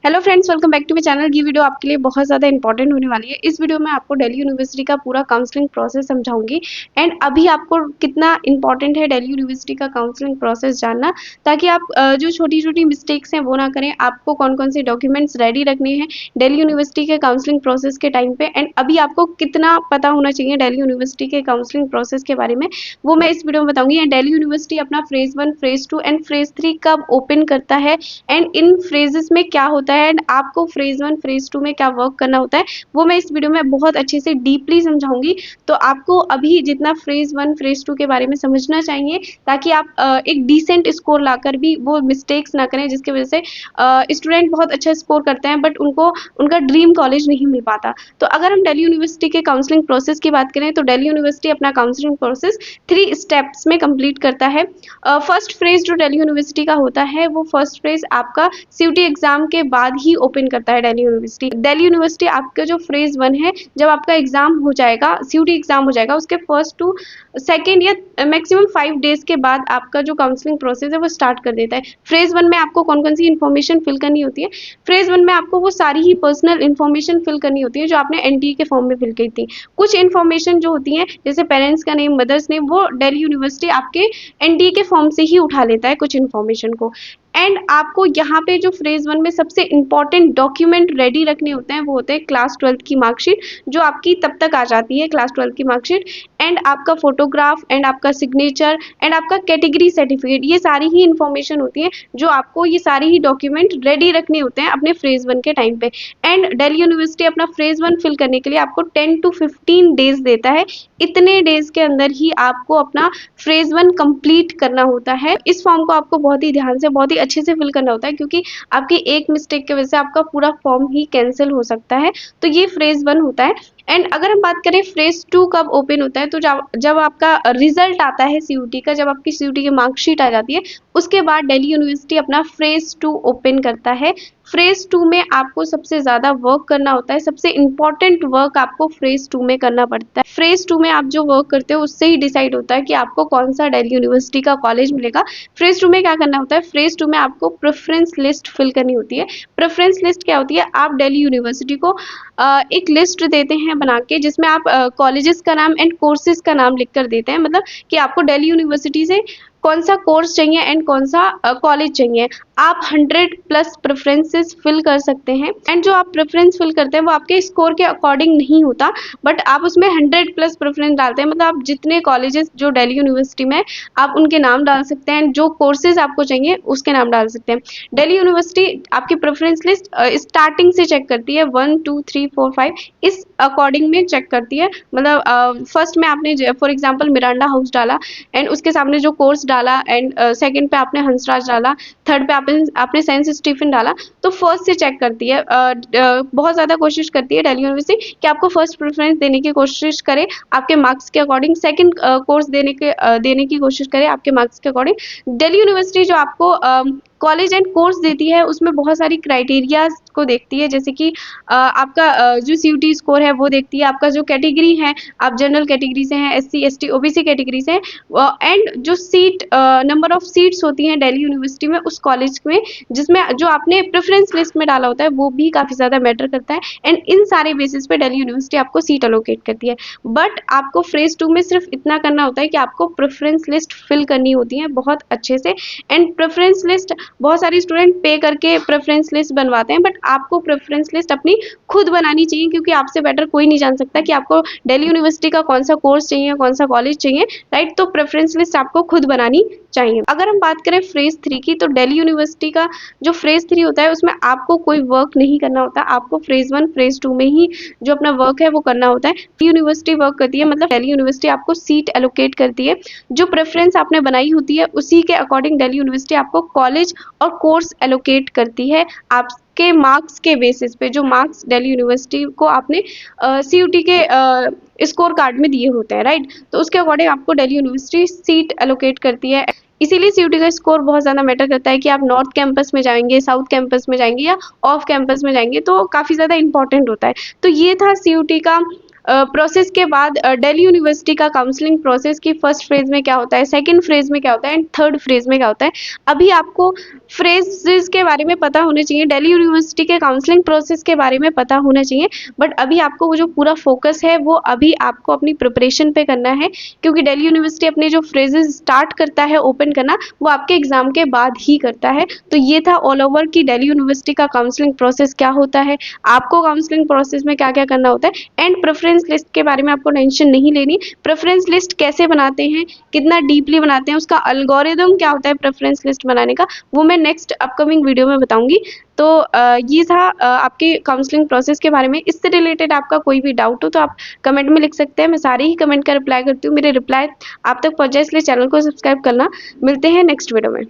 Hello friends, welcome back to my channel. ये video आपके लिए बहुत ज़्यादा इंपॉर्टेंट होने वाली है। इस वीडियो में आपको दिल्ली यूनिवर्सिटी का पूरा काउंसलिंग प्रोसेस समझाऊंगी एंड अभी आपको कितना इंपॉर्टेंट है दिल्ली यूनिवर्सिटी का काउंसलिंग प्रोसेस जानना, ताकि आप जो छोटी छोटी मिस्टेक्स हैं वो ना करें। आपको कौन कौन से डॉक्यूमेंट्स रेडी रखने हैं दिल्ली यूनिवर्सिटी के काउंसलिंग प्रोसेस के टाइम पे, एंड अभी आपको कितना पता होना चाहिए दिल्ली यूनिवर्सिटी के काउंसलिंग प्रोसेस के बारे में, वो मैं इस वीडियो में बताऊंगी। एंड दिल्ली यूनिवर्सिटी अपना फेज 1, फेज 2 एंड फेज 3 कब ओपन करता है, एंड इन फ्रेजेस में क्या होता है, एंड आपको फ्रेज 1 फ्रेज 2 में क्या वर्क करना होता है, वो मैं इस वीडियो में बहुत अच्छे से डीपली समझाऊंगी। तो आपको अभी जितना फ्रेज 1 फ्रेज 2 के बारे में समझना चाहिए, ताकि आप एक डिसेंट स्कोर लाकर भी वो मिस्टेक्स ना करें जिसकी वजह से स्टूडेंट बहुत अच्छा स्कोर करते हैं बट उनको उनका ड्रीम कॉलेज नहीं मिल पाता। तो अगर हम दिल्ली यूनिवर्सिटी के काउंसलिंग प्रोसेस की बात करें तो दिल्ली यूनिवर्सिटी अपना काउंसलिंग प्रोसेस 3 स्टेप्स में कंप्लीट करता है। फर्स्ट फेज जो दिल्ली यूनिवर्सिटी का होता है, वो फर्स्ट फेज आपका सीयूटी एग्जाम के बाद ही ओपन करता है दिल्ली यूनिवर्सिटी। दिल्ली यूनिवर्सिटी आपका जो फेज 1 है, जब आपका एग्जाम हो जाएगा, सीयूटी एग्जाम हो जाएगा, उसके फर्स्ट टू सेकेंड या मैक्सिमम 5 डेज के बाद आपका जो काउंसलिंग प्रोसेस है वो स्टार्ट कर देता है। फेज 1 में आपको कौन कौन सी इन्फॉर्मेशन फिल करनी होती है? फेज 1 में आपको वो सारी ही पर्सनल इन्फॉर्मेशन फिल करनी होती है जो आपने एनटीए के फॉर्म में फिल की थी। कुछ इन्फॉर्मेशन जो होती है जैसे पेरेंट्स का नेम, मदर्स नेम, वो दिल्ली यूनिवर्सिटी आपके एनटीए के फॉर्म से ही उठा लेता है कुछ इन्फॉर्मेशन को। एंड आपको यहाँ पे जो फेज 1 में सबसे इंपॉर्टेंट डॉक्यूमेंट रेडी रखने होते हैं वो होते हैं क्लास 12 की मार्कशीट, जो आपकी तब तक आ जाती है क्लास 12 की मार्कशीट, एंड आपका फोटोग्राफ, एंड आपका सिग्नेचर, एंड आपका कैटेगरी सर्टिफिकेट। ये सारी ही इंफॉर्मेशन होती है जो आपको ये सारी ही डॉक्यूमेंट रेडी रखने होते हैं अपने फेज 1 के टाइम पे। एंड दिल्ली यूनिवर्सिटी अपना फेज 1 फिल करने के लिए आपको 10 to 15 डेज देता है। इतने डेज के अंदर ही आपको अपना फेज 1 कंप्लीट करना होता है। इस फॉर्म को आपको बहुत ही ध्यान से, बहुत ही अच्छे से फिल करना होता है, क्योंकि आपकी एक मिस्टेक की वजह से आपका पूरा फॉर्म ही कैंसिल हो सकता है। तो ये फेज 1 होता है। एंड अगर हम बात करें फेज 2 कब ओपन होता है, तो जब आपका रिजल्ट आता है सीयूटी का, जब आपकी सीयूटी की मार्कशीट आ जाती है, उसके बाद दिल्ली यूनिवर्सिटी अपना फेज 2 ओपन करता है। फेज 2 में आपको सबसे ज़्यादा वर्क करना होता है, सबसे इंपॉर्टेंट वर्क आपको फेज 2 में करना पड़ता है। फेज 2 में आप जो वर्क करते हो उससे ही डिसाइड होता है कि आपको कौन सा दिल्ली यूनिवर्सिटी का कॉलेज मिलेगा। फेज 2 में क्या करना होता है? फेज 2 में आपको प्रेफरेंस लिस्ट फिल करनी होती है। प्रेफरेंस लिस्ट क्या होती है? आप दिल्ली यूनिवर्सिटी को एक लिस्ट देते हैं बना के, जिसमें आप कॉलेजेस का नाम एंड कोर्सेज का नाम लिख कर देते हैं, मतलब कि आपको दिल्ली यूनिवर्सिटी से कौन सा कोर्स चाहिए एंड कौन सा कॉलेज चाहिए। आप 100+ प्रेफरेंसेस फिल कर सकते हैं, एंड जो आप प्रेफरेंस फिल करते हैं वो आपके स्कोर के अकॉर्डिंग नहीं होता, बट आप उसमें 100+ प्रेफरेंस डालते हैं। मतलब आप जितने कॉलेजेस जो दिल्ली यूनिवर्सिटी में, आप उनके नाम डाल सकते हैं, जो कोर्सेज आपको चाहिए उसके नाम डाल सकते हैं। दिल्ली यूनिवर्सिटी आपकी प्रेफरेंस लिस्ट स्टार्टिंग से चेक करती है, 1 2 3 4 5 इस अकॉर्डिंग में चेक करती है। मतलब फर्स्ट में आपने फॉर एग्जाम्पल मिरांडा हाउस डाला, एंड उसके सामने जो कोर्स डाला, एंड सेकंड पे आपने हंसराज डाला, थर्ड पे आपने सेंट स्टीफन डाला, तो फर्स्ट से चेक करती है। बहुत ज़्यादा कोशिश करती है दिल्ली यूनिवर्सिटी कि आपको फर्स्ट प्रेफरेंस देने की कोशिश करे आपके मार्क्स के अकॉर्डिंग, सेकंड कोर्स देने की कोशिश करे आपके मार्क्स के अकॉर्डिंग। दिल्ली यूनिवर्सिटी जो आपको कॉलेज एंड कोर्स देती है उसमें बहुत सारी क्राइटेरियाज को देखती है, जैसे कि आपका जो सीयूटी स्कोर है वो देखती है, आपका जो कैटेगरी है, आप जनरल कैटेगरी से हैं, एससी एसटी ओबीसी कैटेगरी से, एंड जो सीट नंबर ऑफ सीट्स होती हैं दिल्ली यूनिवर्सिटी में उस कॉलेज में, जिसमें जो आपने प्रेफरेंस लिस्ट में डाला होता है वो भी काफ़ी ज़्यादा मैटर करता है। एंड इन सारे बेसिस पे दिल्ली यूनिवर्सिटी आपको सीट अलोकेट करती है। बट आपको फेज 2 में सिर्फ इतना करना होता है कि आपको प्रेफरेंस लिस्ट फिल करनी होती है बहुत अच्छे से। एंड प्रेफरेंस लिस्ट बहुत सारे स्टूडेंट पे करके प्रेफरेंस लिस्ट बनवाते हैं, बट आपको प्रेफरेंस लिस्ट अपनी खुद बनानी चाहिए, क्योंकि आपसे बेटर कोई नहीं जान सकता कि आपको दिल्ली यूनिवर्सिटी का कौन सा कोर्स चाहिए, कौन सा कॉलेज चाहिए, राइट? तो प्रेफरेंस लिस्ट आपको खुद बनानी चाहिए। अगर हम बात करें फेज 3 की, तो दिल्ली यूनिवर्सिटी का जो फेज 3 होता है उसमें आपको कोई वर्क नहीं करना होता, आपको फेज 1 फेज 2 में ही जो अपना वर्क है वो करना होता है। यूनिवर्सिटी वर्क करती है, मतलब दिल्ली यूनिवर्सिटी आपको सीट एलोकेट करती है, जो प्रेफरेंस आपने बनाई होती है उसी के अकॉर्डिंग दिल्ली यूनिवर्सिटी आपको कॉलेज और कोर्स एलोकेट करती है आपके मार्क्स के बेसिस पे, जो मार्क्स दिल्ली यूनिवर्सिटी को आपने सीयूटी के स्कोर कार्ड में दिए होते हैं, राइट? तो उसके अकॉर्डिंग आपको दिल्ली यूनिवर्सिटी सीट एलोकेट करती है। इसीलिए सीयूटी का स्कोर बहुत ज़्यादा मैटर करता है कि आप नॉर्थ कैंपस में जाएंगे, साउथ कैंपस में जाएंगे या ऑफ कैंपस में जाएंगे, तो काफ़ी ज़्यादा इंपॉर्टेंट होता है। तो ये था सीयूटी का प्रोसेस के बाद दिल्ली यूनिवर्सिटी का काउंसलिंग प्रोसेस की फर्स्ट फेज में क्या होता है, सेकंड फेज में क्या होता है एंड थर्ड फेज में क्या होता है। अभी आपको फ्रेजेस के बारे में पता होने चाहिए, दिल्ली यूनिवर्सिटी के काउंसलिंग प्रोसेस के बारे में पता होना चाहिए, बट अभी आपको वो जो पूरा फोकस है वो अभी आपको अपनी प्रिपरेशन पे करना है, क्योंकि दिल्ली यूनिवर्सिटी अपने जो फ्रेजेस स्टार्ट करता है ओपन करना वो आपके एग्जाम के बाद ही करता है। तो ये था ऑल ओवर की दिल्ली यूनिवर्सिटी का काउंसलिंग प्रोसेस क्या होता है, आपको काउंसलिंग प्रोसेस में क्या क्या करना होता है एंड प्रेफरेंस लिस्ट के बारे में आपको टेंशन नहीं लेनी। प्रेफरेंस लिस्ट कैसे बनाते हैं, कितना डीपली बनाते हैं, उसका अल्गोरिदम क्या होता है प्रेफरेंस लिस्ट बनाने का, वो मैं नेक्स्ट अपकमिंग वीडियो में बताऊंगी। तो ये था आपके काउंसलिंग प्रोसेस के बारे में। इससे रिलेटेड आपका कोई भी डाउट हो तो आप कमेंट में लिख सकते हैं, मैं सारे ही कमेंट का रिप्लाई करती हूँ। मेरे रिप्लाई आप तक पहुंचे इसलिए चैनल को सब्सक्राइब करना। मिलते हैं नेक्स्ट वीडियो में।